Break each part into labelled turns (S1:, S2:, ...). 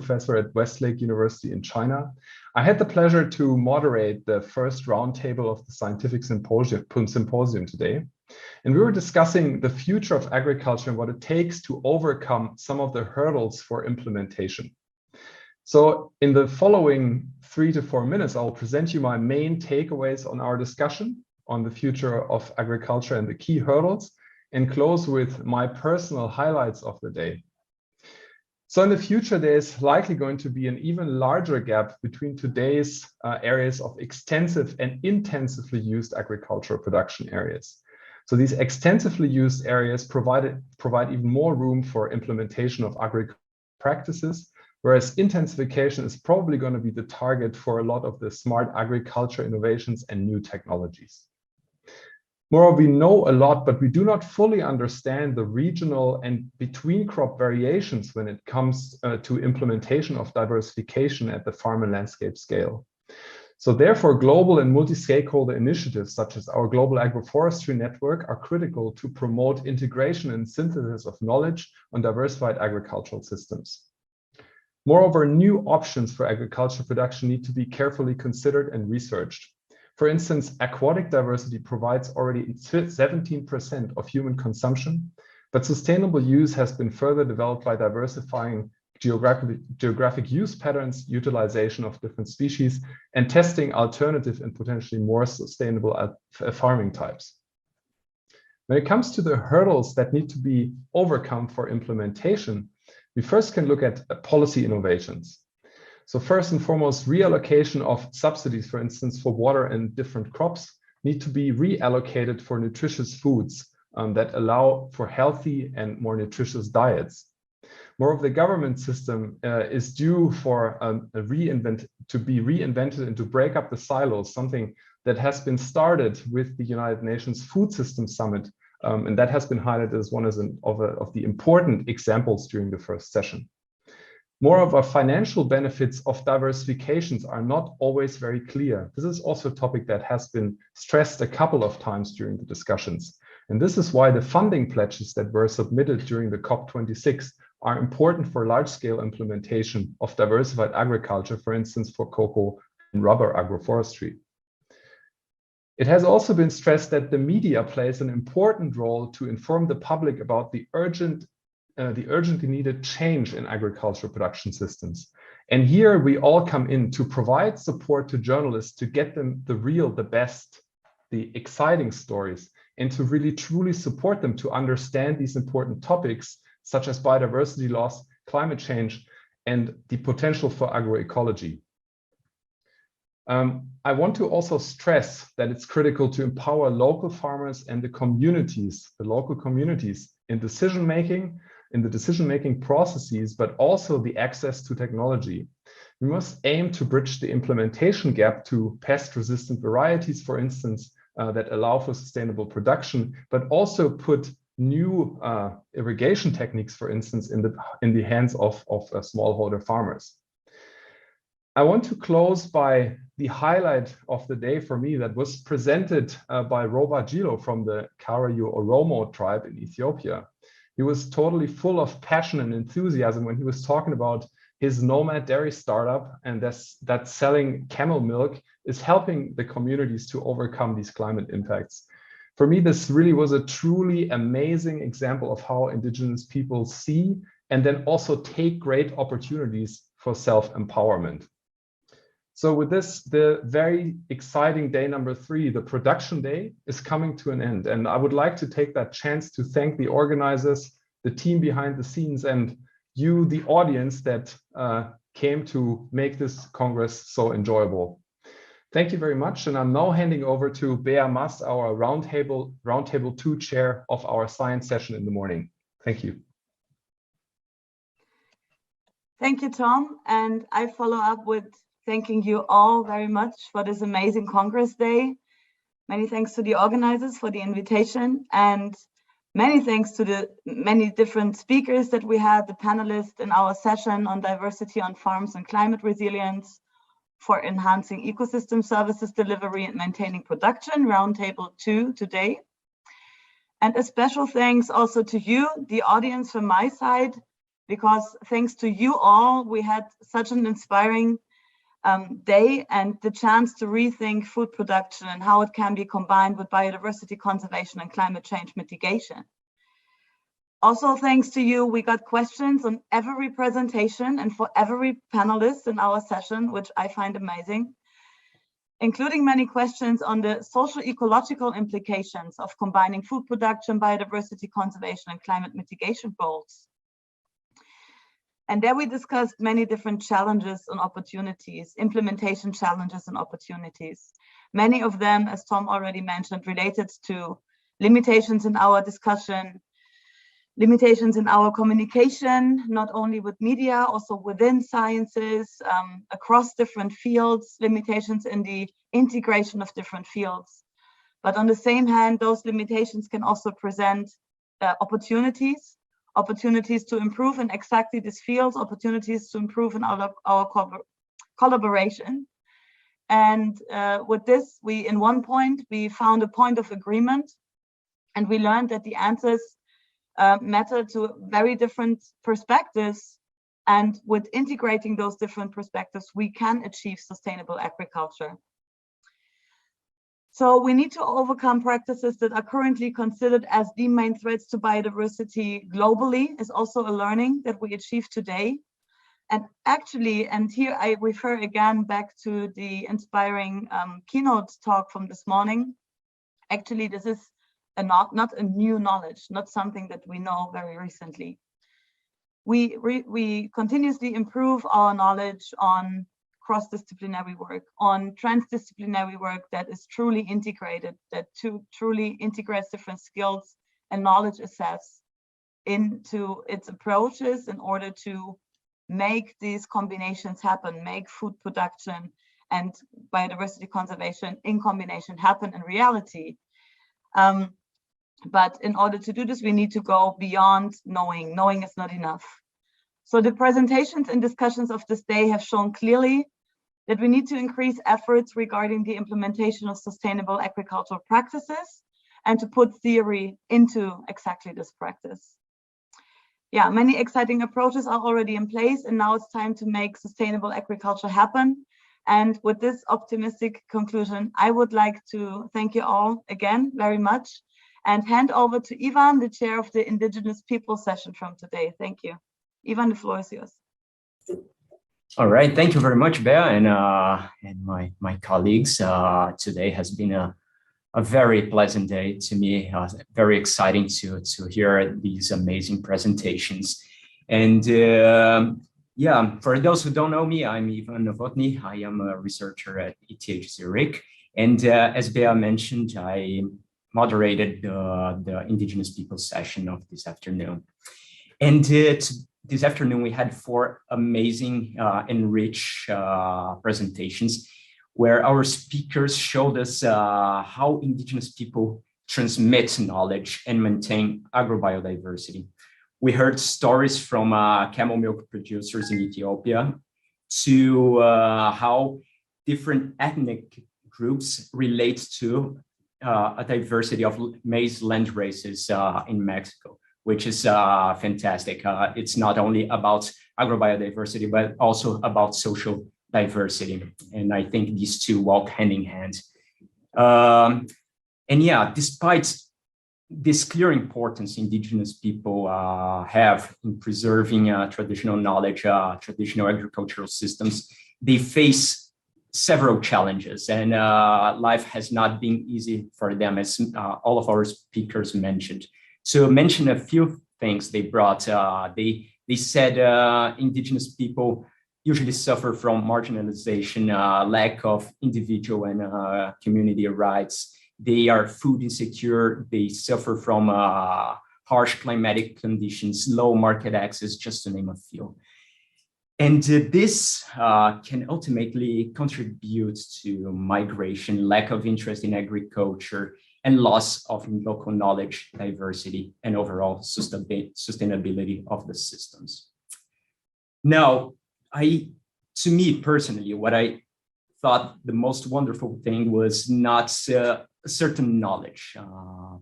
S1: professor at Westlake University in China. I had the pleasure to moderate the first roundtable of the scientific symposium today. And we were discussing the future of agriculture and what it takes to overcome some of the hurdles for implementation. So in the following 3 to 4 minutes, I'll present you my main takeaways on our discussion on the future of agriculture and the key hurdles, and close with my personal highlights of the day. So in the future, there's likely going to be an even larger gap between today's areas of extensive and intensively used agricultural production areas. So these extensively used areas provide even more room for implementation of agricultural practices, whereas intensification is probably going to be the target for a lot of the smart agriculture innovations and new technologies. Moreover, we know a lot, but we do not fully understand the regional and between crop variations when it comes to implementation of diversification at the farm and landscape scale. So therefore, global and multi-stakeholder initiatives such as our Global Agroforestry Network are critical to promote integration and synthesis of knowledge on diversified agricultural systems. Moreover, new options for agricultural production need to be carefully considered and researched. For instance, aquatic diversity provides already 17% of human consumption, but sustainable use has been further developed by diversifying geographic use patterns, utilization of different species, and testing alternative and potentially more sustainable farming types. When it comes to the hurdles that need to be overcome for implementation, we first can look at policy innovations. So first and foremost, reallocation of subsidies, for instance, for water and different crops, need to be reallocated for nutritious foods that allow for healthy and more nutritious diets. Moreover, the government system is due for to be reinvented and to break up the silos, something that has been started with the United Nations Food System Summit, and that has been highlighted as one of the important examples during the first session. Moreover, financial benefits of diversifications are not always very clear. This is also a topic that has been stressed a couple of times during the discussions. And this is why the funding pledges that were submitted during the COP26 are important for large-scale implementation of diversified agriculture, for instance, for cocoa and rubber agroforestry. It has also been stressed that the media plays an important role to inform the public about the urgently needed change in agricultural production systems. And here we all come in to provide support to journalists to get them the best, the exciting stories, and to really truly support them to understand these important topics such as biodiversity loss, climate change, and the potential for agroecology. I want to also stress that it's critical to empower local farmers and the local communities in the decision-making processes, but also the access to technology. We must aim to bridge the implementation gap to pest-resistant varieties, for instance, that allow for sustainable production, but also put new irrigation techniques, for instance, in the hands of smallholder farmers. I want to close by the highlight of the day for me that was presented by Roba Gilo from the Karayu Oromo tribe in Ethiopia. He was totally full of passion and enthusiasm when he was talking about his nomad dairy startup, and that selling camel milk is helping the communities to overcome these climate impacts. For me, this really was a truly amazing example of how indigenous people see and then also take great opportunities for self-empowerment. So with this, the very exciting day number 3, the production day, is coming to an end. And I would like to take that chance to thank the organizers, the team behind the scenes, and you, the audience that came to make this Congress so enjoyable. Thank you very much. And I'm now handing over to Bea Mas, our Roundtable 2 chair of our science session in the morning. Thank you.
S2: Thank you, Tom. And I follow up with thanking you all very much for this amazing Congress Day. Many thanks to the organizers for the invitation, and many thanks to the many different speakers that we had, the panelists in our session on diversity on farms and climate resilience, for enhancing ecosystem services delivery and maintaining production, Roundtable 2 today. And a special thanks also to you, the audience from my side, because thanks to you all, we had such an inspiring day and the chance to rethink food production and how it can be combined with biodiversity conservation and climate change mitigation. Also, thanks to you, we got questions on every presentation and for every panelist in our session, which I find amazing, including many questions on the social ecological implications of combining food production, biodiversity conservation, and climate mitigation goals. And there we discussed many different challenges and opportunities, implementation challenges and opportunities. Many of them, as Tom already mentioned, related to limitations in our discussion, limitations in our communication, not only with media, also within sciences, across different fields, limitations in the integration of different fields. But on the same hand, those limitations can also present opportunities to improve in exactly these fields, opportunities to improve in our collaboration. And with this, in one point, we found a point of agreement, and we learned that the answers matter to very different perspectives. And with integrating those different perspectives, we can achieve sustainable agriculture. So we need to overcome practices that are currently considered as the main threats to biodiversity globally, is also a learning that we achieve today. And actually, and here I refer again back to the inspiring keynote talk from this morning. Actually, this is not a new knowledge, not something that we know very recently. We continuously improve our knowledge on cross-disciplinary work, on transdisciplinary work that is truly integrated, that truly integrates different skills and knowledge assets into its approaches in order to make these combinations happen, make food production and biodiversity conservation in combination happen in reality. But in order to do this, we need to go beyond knowing. Knowing is not enough. So the presentations and discussions of this day have shown clearly that we need to increase efforts regarding the implementation of sustainable agricultural practices and to put theory into exactly this practice. Yeah, many exciting approaches are already in place, and now it's time to make sustainable agriculture happen. And with this optimistic conclusion, I would like to thank you all again very much and hand over to Ivan, the chair of the Indigenous People session from today. Thank you. Ivan, the floor is yours.
S3: All right, thank you very much, Bea, and my colleagues. Today has been a very pleasant day to me. Very exciting to hear these amazing presentations. And yeah, for those who don't know me, I'm Ivan Novotny. I am a researcher at ETH Zurich, and as Bea mentioned, I moderated the Indigenous People session of this afternoon. And this afternoon, we had 4 amazing and rich presentations where our speakers showed us how Indigenous people transmit knowledge and maintain agrobiodiversity. We heard stories from camel milk producers in Ethiopia to how different ethnic groups relate to a diversity of maize land races in Mexico, which is fantastic. It's not only about agrobiodiversity, but also about social diversity. And I think these two walk hand in hand. And yeah, despite this clear importance Indigenous people have in preserving traditional knowledge, traditional agricultural systems, they face several challenges, and life has not been easy for them, as all of our speakers mentioned. So mention a few things they brought. They said Indigenous people usually suffer from marginalization, lack of individual and community rights. They are food insecure. They suffer from harsh climatic conditions, low market access, just to name a few. And this can ultimately contribute to migration, lack of interest in agriculture, and loss of local knowledge, diversity, and overall sustainability of the systems. Now, to me personally, what I thought the most wonderful thing was not a certain knowledge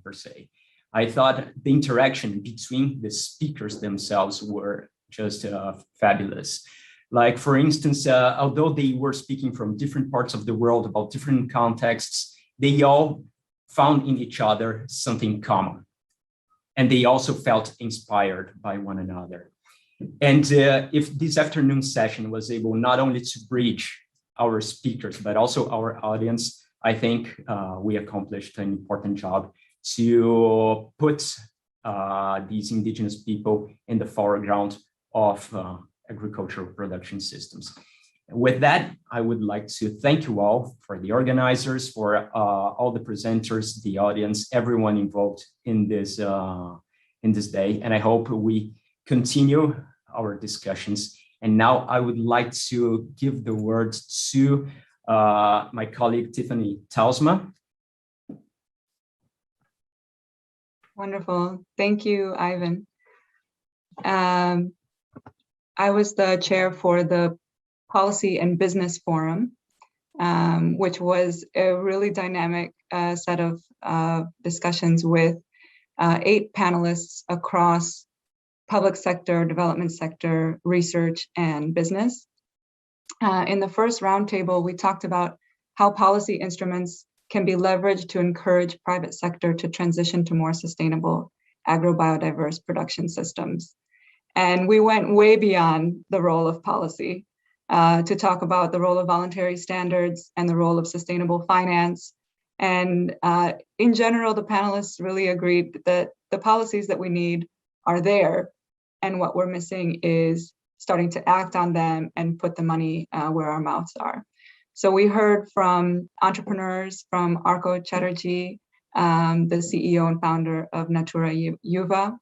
S3: per se. I thought the interaction between the speakers themselves were just fabulous. Like, for instance, although they were speaking from different parts of the world about different contexts, they all found in each other something common. And they also felt inspired by one another. And if this afternoon session was able not only to bridge our speakers, but also our audience, I think we accomplished an important job to put these indigenous people in the foreground of agricultural production systems. With that, I would like to thank you all, for the organizers, for all the presenters, the audience, everyone involved in this day. And I hope we continue our discussions. And now I would like to give the word to my colleague, Tiffany Talsma.
S4: Wonderful. Thank you, Ivan. I was the chair for the Policy and Business Forum, which was a really dynamic set of discussions with 8 panelists across public sector, development sector, research, and business. In the first roundtable, we talked about how policy instruments can be leveraged to encourage private sector to transition to more sustainable agrobiodiverse production systems. And we went way beyond the role of policy to talk about the role of voluntary standards and the role of sustainable finance. And in general, the panelists really agreed that the policies that we need are there. And what we're missing is starting to act on them and put the money where our mouths are. So we heard from entrepreneurs, from Arko Chatterjee, the CEO and founder of Natura Yuva,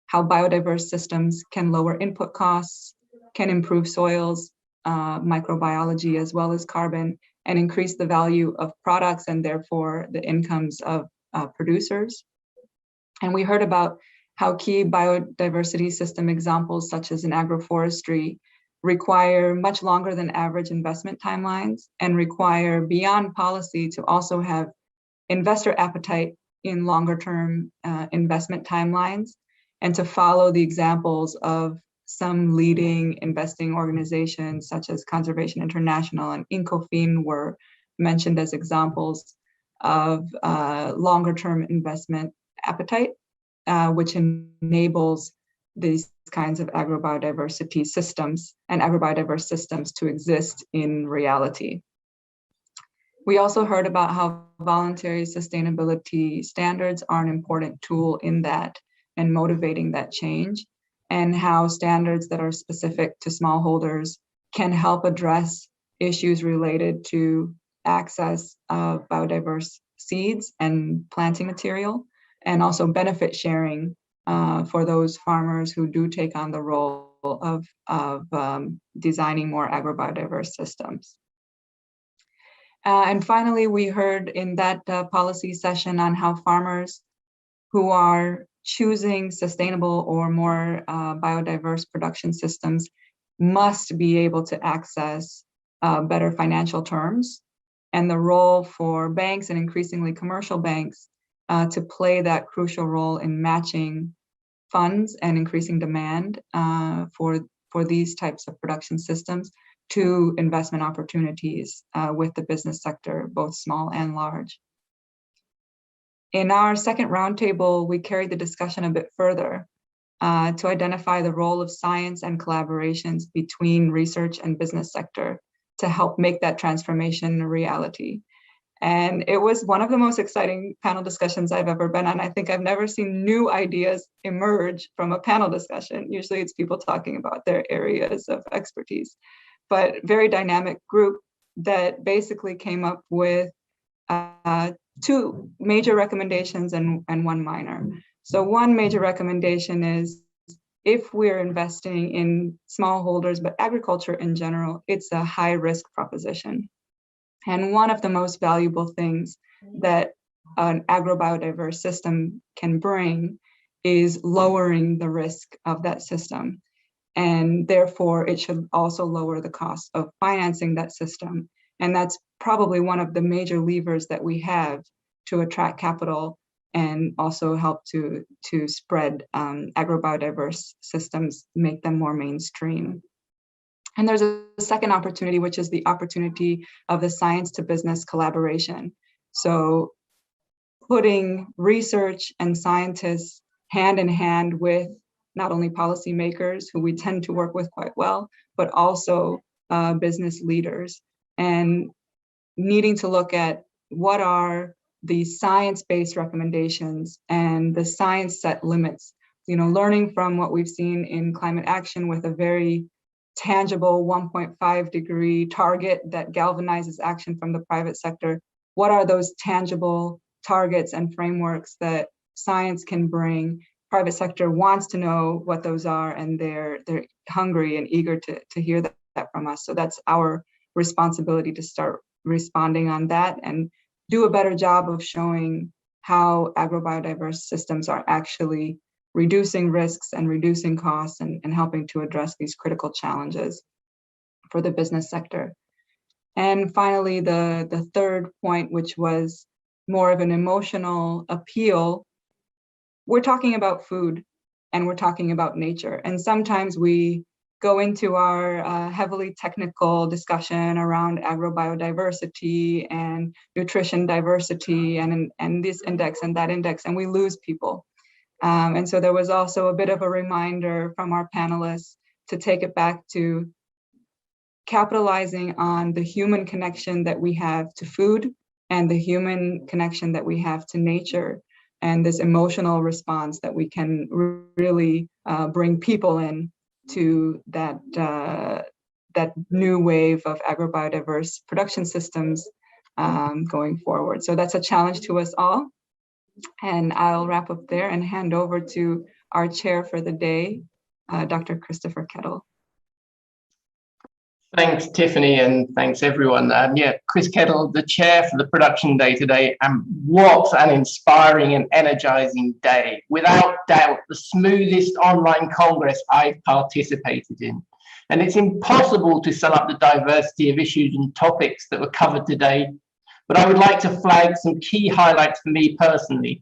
S4: how biodiverse systems can lower input costs, can improve soils, microbiology, as well as carbon, and increase the value of products and therefore the incomes of producers. And we heard about how key biodiversity system examples, such as in agroforestry, require much longer than average investment timelines and require, beyond policy, to also have investor appetite in longer term investment timelines, and to follow the examples of some leading investing organizations such as Conservation International and Incofin were mentioned as examples of longer term investment appetite, which enables these kinds of agrobiodiversity systems and agrobiodiverse systems to exist in reality. We also heard about how voluntary sustainability standards are an important tool in that and motivating that change, and how standards that are specific to smallholders can help address issues related to access of biodiverse seeds and planting material, and also benefit sharing for those farmers who do take on the role of designing more agrobiodiverse systems. And finally, we heard in that policy session on how farmers who are choosing sustainable or more biodiverse production systems must be able to access better financial terms, and the role for banks and increasingly commercial banks to play that crucial role in matching funds and increasing demand for these types of production systems to investment opportunities with the business sector, both small and large. In our second roundtable, we carried the discussion a bit further to identify the role of science and collaborations between research and business sector to help make that transformation a reality. And it was one of the most exciting panel discussions I've ever been on. I think I've never seen new ideas emerge from a panel discussion. Usually it's people talking about their areas of expertise, but very dynamic group that basically came up with 2 major recommendations and 1 minor. So one major recommendation is, if we're investing in smallholders, but agriculture in general, it's a high risk proposition. And one of the most valuable things that an agrobiodiverse system can bring is lowering the risk of that system. And therefore, it should also lower the cost of financing that system. And that's probably one of the major levers that we have to attract capital and also help to spread agrobiodiverse systems, make them more mainstream. And there's a second opportunity, which is the opportunity of the science to business collaboration. So putting research and scientists hand in hand with not only policymakers, who we tend to work with quite well, but also business leaders, and needing to look at what are the science-based recommendations and the science set limits, learning from what we've seen in climate action with a very tangible 1.5 degree target that galvanizes action from the private sector. What are those tangible targets and frameworks that science can bring? Private sector wants to know what those are, and they're hungry and eager to hear that from us. So that's our responsibility to start responding on that and do a better job of showing how agrobiodiverse systems are actually reducing risks and reducing costs and helping to address these critical challenges for the business sector. And finally, the third point, which was more of an emotional appeal, we're talking about food and we're talking about nature. And sometimes we go into our heavily technical discussion around agrobiodiversity and nutrition diversity and this index and that index, and we lose people. And so there was also a bit of a reminder from our panelists to take it back to capitalizing on the human connection that we have to food and the human connection that we have to nature, and this emotional response that we can really bring people in to that new wave of agrobiodiverse production systems going forward. So that's a challenge to us all. And I'll wrap up there and hand over to our chair for the day, Dr. Christopher Kettle.
S5: Thanks, Tiffany, and thanks everyone. Chris Kettle, the chair for the production day today, and what an inspiring and energizing day. Without doubt, the smoothest online congress I've participated in. And it's impossible to sum up the diversity of issues and topics that were covered today, but I would like to flag some key highlights for me personally.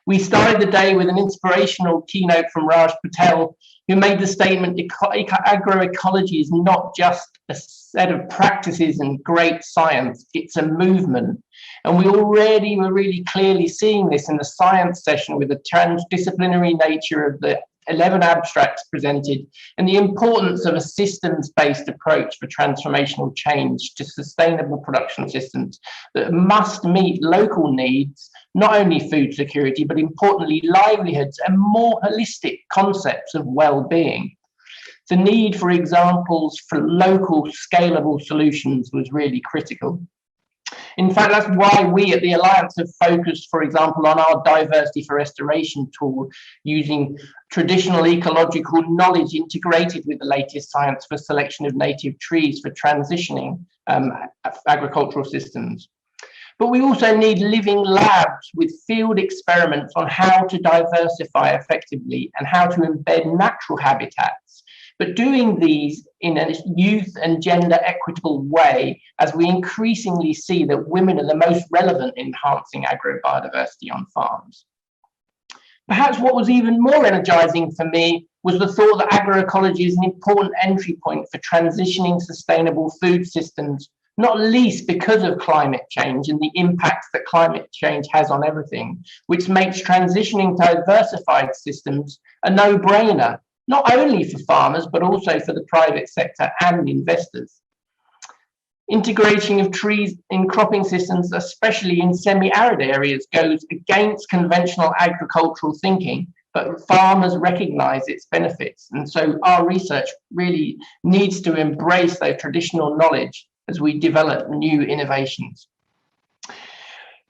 S5: We started the day with an inspirational keynote from Raj Patel, who made the statement agroecology is not just a set of practices and great science, it's a movement. And we already were really clearly seeing this in the science session with the transdisciplinary nature of the 11 abstracts presented and the importance of a systems-based approach for transformational change to sustainable production systems that must meet local needs, not only food security, but importantly, livelihoods and more holistic concepts of well-being. The need for examples for local scalable solutions was really critical. In fact, that's why we at the Alliance have focused, for example, on our Diversity for Restoration tool, using traditional ecological knowledge integrated with the latest science for selection of native trees for transitioning agricultural systems. But we also need living labs with field experiments on how to diversify effectively and how to embed natural habitats, but doing these in a youth and gender equitable way, as we increasingly see that women are the most relevant in enhancing agrobiodiversity on farms. Perhaps what was even more energizing for me was the thought that agroecology is an important entry point for transitioning sustainable food systems, not least because of climate change and the impacts that climate change has on everything, which makes transitioning to diversified systems a no-brainer, not only for farmers, but also for the private sector and investors. Integration of trees in cropping systems, especially in semi-arid areas, goes against conventional agricultural thinking, but farmers recognize its benefits. And so our research really needs to embrace their traditional knowledge as we develop new innovations.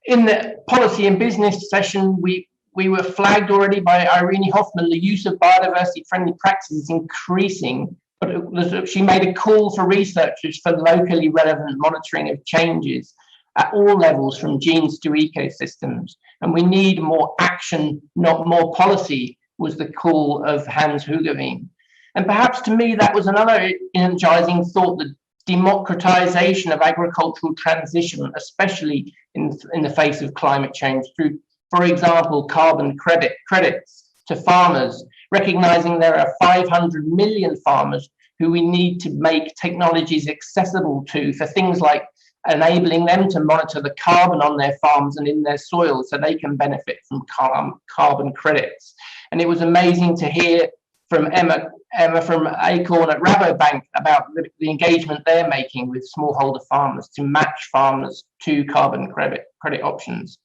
S5: In the policy and business session, we were flagged already by Irene Hoffman, the use of biodiversity-friendly practices is increasing, but she made a call for researchers for locally relevant monitoring of changes at all levels, from genes to ecosystems. And we need more action, not more policy, was the call of Hans Hugeveen. And perhaps to me, that was another energizing thought, the democratization of agricultural transition, especially in the face of climate change, through for example, carbon credits to farmers, recognizing there are 500 million farmers who we need to make technologies accessible to for things like enabling them to monitor the carbon on their farms and in their soil so they can benefit from carbon credits. And it was amazing to hear from Emma from Acorn at Rabobank about the engagement they're making with smallholder farmers to match farmers to carbon credit options.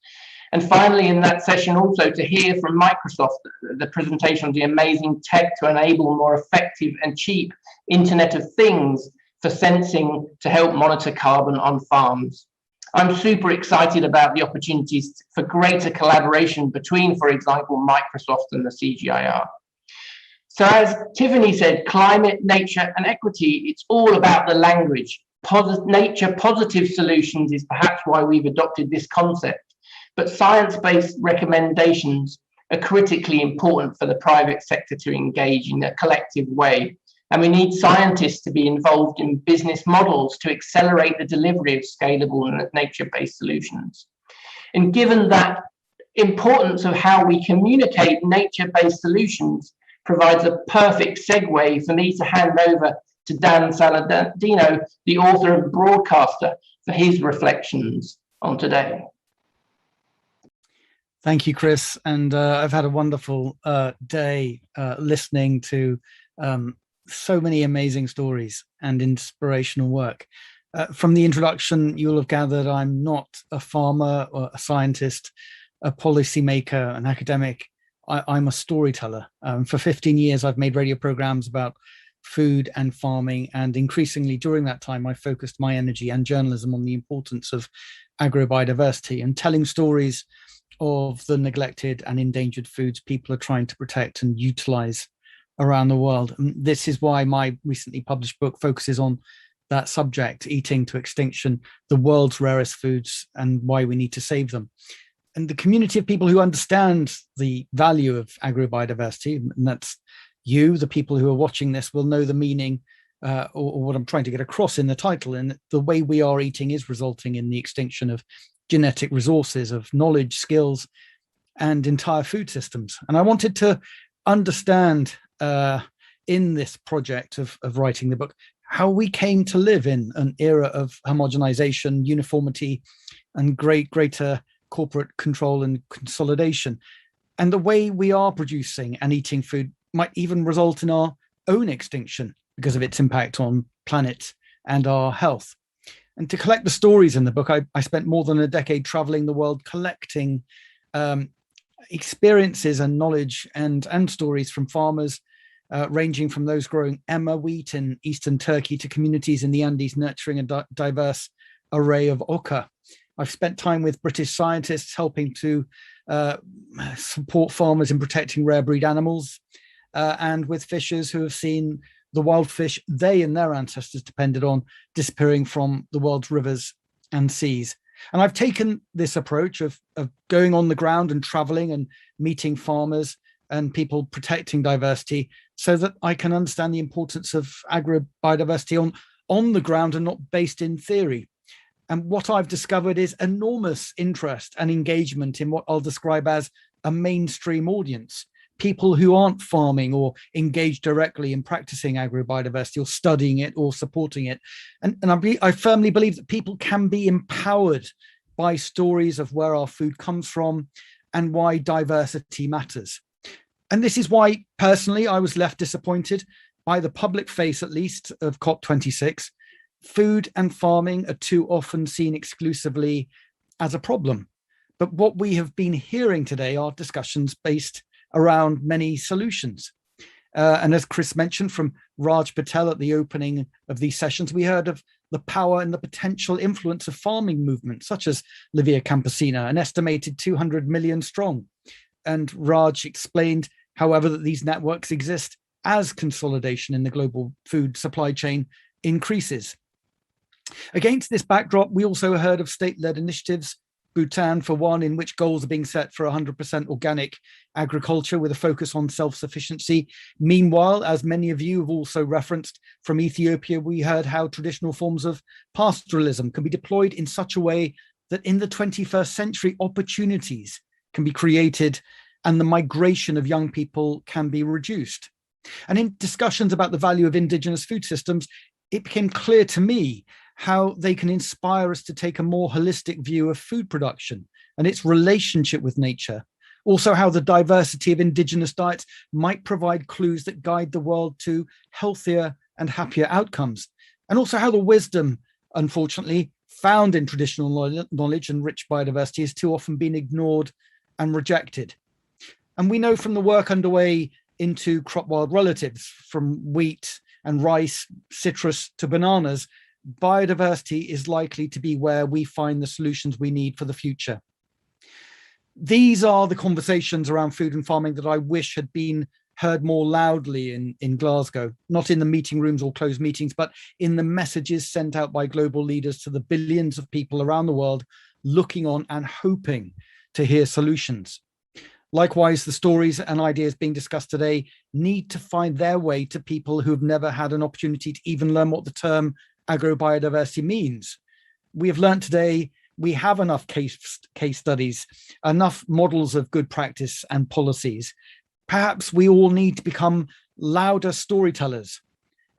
S5: And finally, in that session, also to hear from Microsoft the presentation of the amazing tech to enable more effective and cheap Internet of Things for sensing to help monitor carbon on farms. I'm super excited about the opportunities for greater collaboration between, for example, Microsoft and the CGIAR. So as Tiffany said, climate, nature, and equity, it's all about the language. Nature positive solutions is perhaps why we've adopted this concept. But science-based recommendations are critically important for the private sector to engage in a collective way. And we need scientists to be involved in business models to accelerate the delivery of scalable and nature-based solutions. And given that importance of how we communicate nature-based solutions provides a perfect segue for me to hand over to Dan Saladino, the author and broadcaster, for his reflections on today.
S6: Thank you, Chris. And I've had a wonderful day listening to so many amazing stories and inspirational work. From the introduction, you'll have gathered I'm not a farmer or a scientist, a policymaker, an academic. I'm a storyteller. For 15 years, I've made radio programs about food and farming. And increasingly during that time, I focused my energy and journalism on the importance of agrobiodiversity and telling stories of the neglected and endangered foods people are trying to protect and utilize around the world. And this is why my recently published book focuses on that subject, Eating to Extinction, the world's rarest foods and why we need to save them. And the community of people who understand the value of agrobiodiversity, and that's you, the people who are watching this, will know the meaning or what I'm trying to get across in the title. And the way we are eating is resulting in the extinction of genetic resources, of knowledge, skills, and entire food systems. And I wanted to understand in this project of writing the book, how we came to live in an era of homogenization, uniformity, and greater corporate control and consolidation. And the way we are producing and eating food might even result in our own extinction because of its impact on planet and our health. And to collect the stories in the book, I spent more than a decade traveling the world collecting experiences and knowledge and stories from farmers, ranging from those growing emmer wheat in eastern Turkey to communities in the Andes nurturing a diverse array of oca. I've spent time with British scientists helping to support farmers in protecting rare breed animals, and with fishers who have seen the wild fish they and their ancestors depended on disappearing from the world's rivers and seas. And I've taken this approach of going on the ground and traveling and meeting farmers and people protecting diversity so that I can understand the importance of agrobiodiversity on the ground and not based in theory. And what I've discovered is enormous interest and engagement in what I'll describe as a mainstream audience. People who aren't farming or engaged directly in practicing agrobiodiversity or studying it or supporting it. And I firmly believe that people can be empowered by stories of where our food comes from and why diversity matters. And this is why, personally, I was left disappointed by the public face, at least, of COP26. Food and farming are too often seen exclusively as a problem. But what we have been hearing today are discussions based around many solutions. And as Chris mentioned from Raj Patel at the opening of these sessions, we heard of the power and the potential influence of farming movements, such as La Via Campesina, an estimated 200 million strong. And Raj explained, however, that these networks exist as consolidation in the global food supply chain increases. Against this backdrop, we also heard of state-led initiatives, Bhutan for one, in which goals are being set for 100% organic agriculture with a focus on self-sufficiency. Meanwhile, as many of you have also referenced, from Ethiopia, we heard how traditional forms of pastoralism can be deployed in such a way that in the 21st century, opportunities can be created and the migration of young people can be reduced. And in discussions about the value of indigenous food systems, it became clear to me how they can inspire us to take a more holistic view of food production and its relationship with nature. Also, how the diversity of indigenous diets might provide clues that guide the world to healthier and happier outcomes. And also how the wisdom, unfortunately, found in traditional knowledge and rich biodiversity has too often been ignored and rejected. And we know from the work underway into crop wild relatives, from wheat and rice, citrus to bananas, biodiversity is likely to be where we find the solutions we need for the future. These are the conversations around food and farming that I wish had been heard more loudly in Glasgow, not in the meeting rooms or closed meetings, but in the messages sent out by global leaders to the billions of people around the world looking on and hoping to hear solutions. Likewise, the stories and ideas being discussed today need to find their way to people who have never had an opportunity to even learn what the term agrobiodiversity means. We have learned today we have enough case studies, enough models of good practice and policies. Perhaps we all need to become louder storytellers.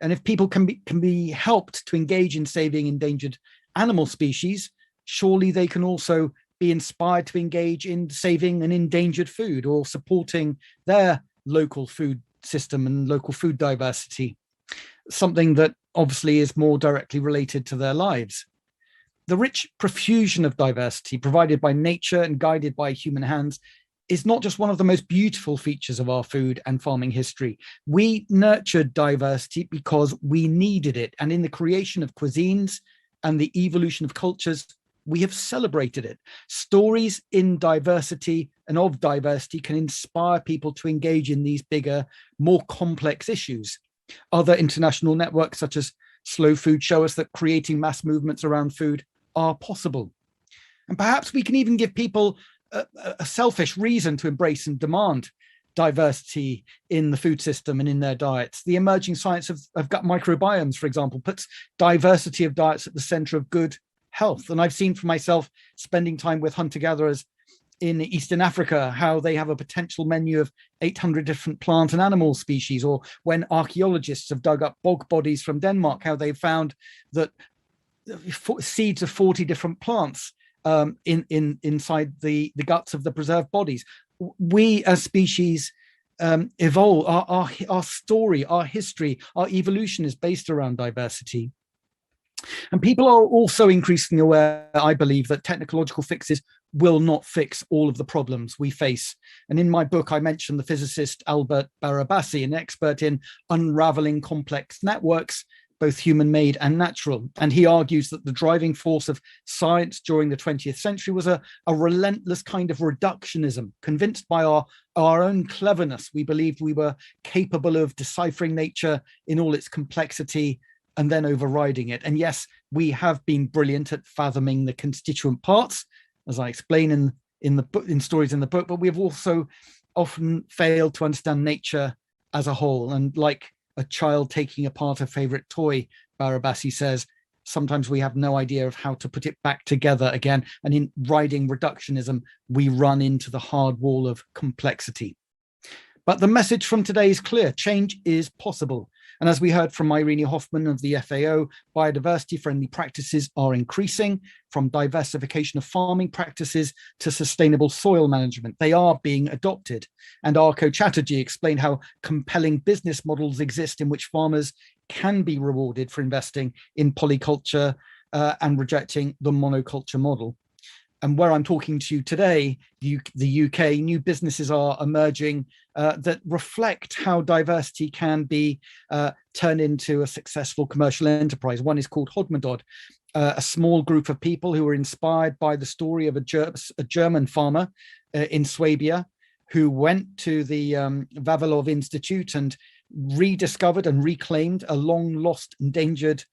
S6: And if people can be helped to engage in saving endangered animal species, surely they can also be inspired to engage in saving an endangered food or supporting their local food system and local food diversity, something that obviously is more directly related to their lives. The rich profusion of diversity provided by nature and guided by human hands is not just one of the most beautiful features of our food and farming history. We nurtured diversity because we needed it. And in the creation of cuisines and the evolution of cultures, we have celebrated it. Stories in diversity and of diversity can inspire people to engage in these bigger, more complex issues. Other international networks such as Slow Food show us that creating mass movements around food are possible. And perhaps we can even give people a selfish reason to embrace and demand diversity in the food system and in their diets. The emerging science of gut microbiomes, for example, puts diversity of diets at the center of good health. And I've seen for myself, spending time with hunter-gatherers in Eastern Africa, how they have a potential menu of 800 different plant and animal species, or when archaeologists have dug up bog bodies from Denmark, how they've found that seeds of 40 different plants inside the guts of the preserved bodies. We as species evolve. Our story, our history, our evolution is based around diversity. And people are also increasingly aware, I believe, that technological fixes will not fix all of the problems we face. And in my book, I mentioned the physicist Albert Barabasi, an expert in unraveling complex networks, both human-made and natural. And he argues that the driving force of science during the 20th century was a relentless kind of reductionism. Convinced by our own cleverness, we believed we were capable of deciphering nature in all its complexity and then overriding it. And yes, we have been brilliant at fathoming the constituent parts, as I explain in stories in the book, but we have also often failed to understand nature as a whole. And like a child taking apart a favorite toy, Barabasi says, sometimes we have no idea of how to put it back together again. And in riding reductionism, we run into the hard wall of complexity. But the message from today is clear: change is possible. And as we heard from Irene Hoffman of the FAO, biodiversity-friendly practices are increasing, from diversification of farming practices to sustainable soil management. They are being adopted. And Arko Chatterjee explained how compelling business models exist in which farmers can be rewarded for investing in polyculture and rejecting the monoculture model. And where I'm talking to you today, the UK, new businesses are emerging that reflect how diversity can be turned into a successful commercial enterprise. One is called Hodmedod, a small group of people who were inspired by the story of a German farmer in Swabia who went to the Vavilov Institute and rediscovered and reclaimed a long lost, endangered,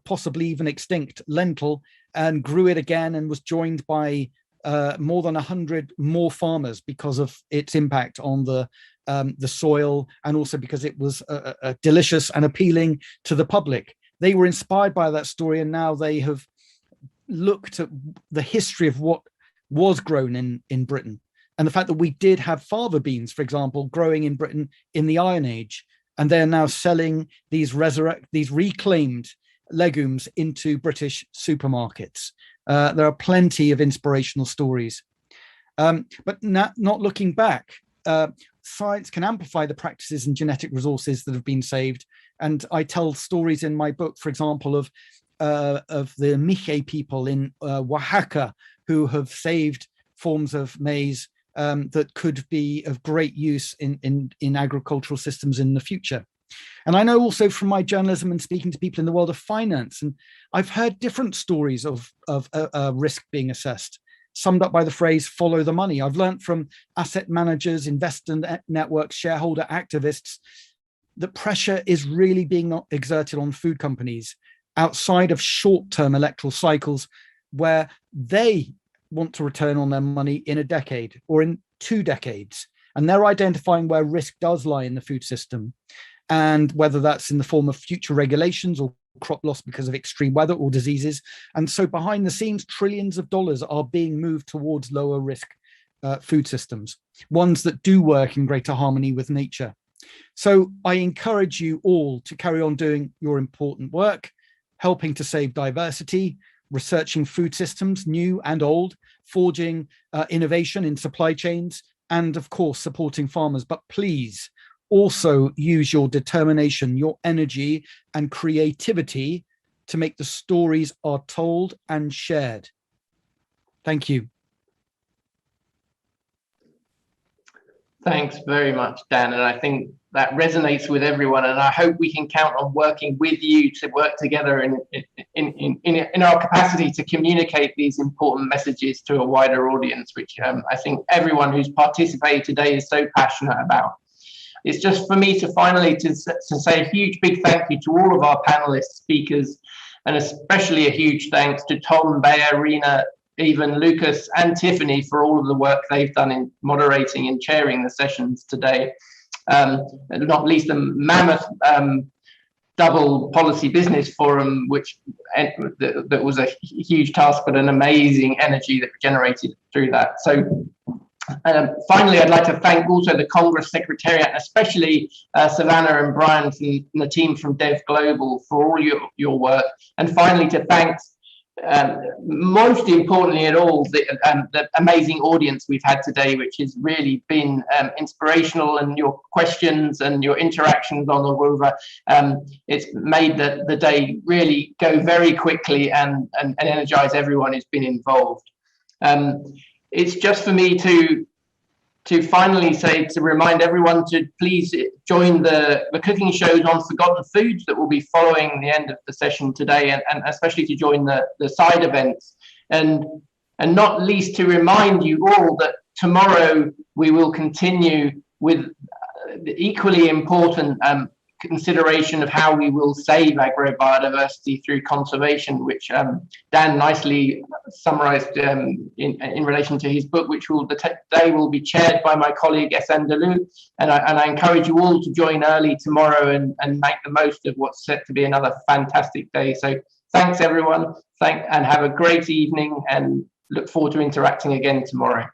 S6: possibly even extinct lentil, and grew it again, and was joined by more than 100 more farmers because of its impact on the soil, and also because it was delicious and appealing to the public. They were inspired by that story, and now they have looked at the history of what was grown in Britain. And the fact that we did have fava beans, for example, growing in Britain in the Iron Age, and they're now selling these reclaimed legumes into British supermarkets. There are plenty of inspirational stories. But not looking back, science can amplify the practices and genetic resources that have been saved. And I tell stories in my book, for example, of the Mixe people in Oaxaca who have saved forms of maize that could be of great use in agricultural systems in the future. And I know also from my journalism and speaking to people in the world of finance, and I've heard different stories of risk being assessed, summed up by the phrase, follow the money. I've learned from asset managers, investor networks, shareholder activists, that pressure is really being exerted on food companies outside of short-term electoral cycles where they want to return on their money in a decade or in 2 decades. And they're identifying where risk does lie in the food system, and whether that's in the form of future regulations or crop loss because of extreme weather or diseases. And so behind the scenes, trillions of dollars are being moved towards lower risk food systems, ones that do work in greater harmony with nature. So I encourage you all to carry on doing your important work, helping to save diversity, researching food systems, new and old, forging innovation in supply chains, and of course, supporting farmers. But please also use your determination, your energy and creativity to make the stories are told and shared. Thank you.
S5: Thanks very much, Dan. And I think that resonates with everyone. And I hope we can count on working with you to work together in our capacity to communicate these important messages to a wider audience, which I think everyone who's participated today is so passionate about. It's just for me to finally to say a huge big thank you to all of our panelists, speakers, and especially a huge thanks to Tom, Bea, Rena, Even, Lucas, and Tiffany for all of the work they've done in moderating and chairing the sessions today. And not least the mammoth double policy business forum, which that was a huge task, but an amazing energy that generated through that. So finally, I'd like to thank also the Congress Secretariat, especially Savannah and Brian and the team from Dev Global for all your work. And finally, to thank most importantly at all, the amazing audience we've had today, which has really been inspirational, and your questions and your interactions on the Rover, it's made the day really go very quickly and energize everyone who's been involved. It's just for me to finally say, to remind everyone to please join the cooking shows on Forgotten Foods that will be following the end of the session today, and especially to join the side events. And not least to remind you all that tomorrow we will continue with the equally important consideration of how we will save agrobiodiversity through conservation, which Dan nicely summarized in relation to his book, which today will be chaired by my colleague Esen Delou. And I encourage you all to join early tomorrow and make the most of what's set to be another fantastic day. So thanks everyone, and have a great evening, and look forward to interacting again tomorrow.